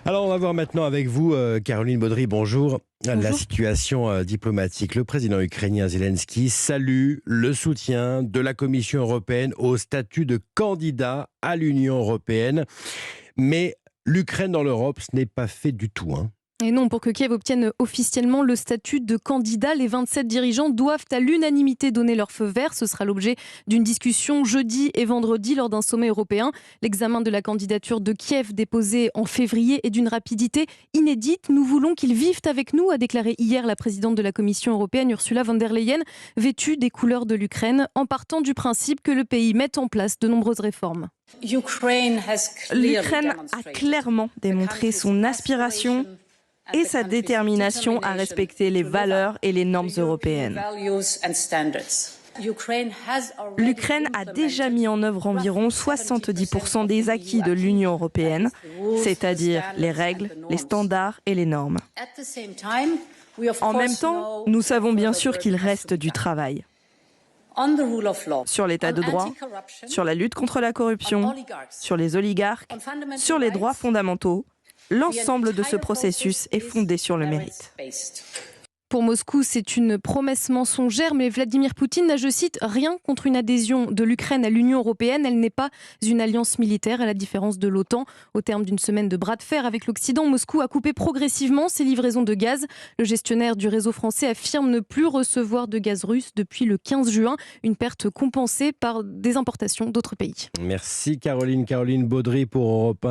Alors, on va voir maintenant avec vous, Caroline Baudry, bonjour. La Bonjour. situation diplomatique. Le président ukrainien Zelensky salue le soutien de la Commission européenne au statut de candidat à l'Union européenne. Mais l'Ukraine dans l'Europe, ce n'est pas fait du tout, hein. Et non, pour que Kiev obtienne officiellement le statut de candidat, les 27 dirigeants doivent à l'unanimité donner leur feu vert. Ce sera l'objet d'une discussion jeudi et vendredi lors d'un sommet européen. L'examen de la candidature de Kiev déposée en février est d'une rapidité inédite. Nous voulons qu'ils vivent avec nous, a déclaré hier la présidente de la Commission européenne, Ursula von der Leyen, vêtue des couleurs de l'Ukraine, en partant du principe que le pays mette en place de nombreuses réformes. L'Ukraine a clairement démontré son aspiration et sa détermination à respecter les valeurs et les normes européennes. L'Ukraine a déjà mis en œuvre environ 70% des acquis de l'Union européenne, c'est-à-dire les règles, les standards et les normes. En même temps, nous savons bien sûr qu'il reste du travail. Sur l'état de droit, sur la lutte contre la corruption, sur les oligarques, sur les droits fondamentaux. L'ensemble de ce processus est fondé sur le mérite. Pour Moscou, c'est une promesse mensongère, mais Vladimir Poutine n'a, je cite, rien contre une adhésion de l'Ukraine à l'Union européenne. Elle n'est pas une alliance militaire, à la différence de l'OTAN. Au terme d'une semaine de bras de fer avec l'Occident, Moscou a coupé progressivement ses livraisons de gaz. Le gestionnaire du réseau français affirme ne plus recevoir de gaz russe depuis le 15 juin, une perte compensée par des importations d'autres pays. Merci Caroline Baudry pour Europe 1.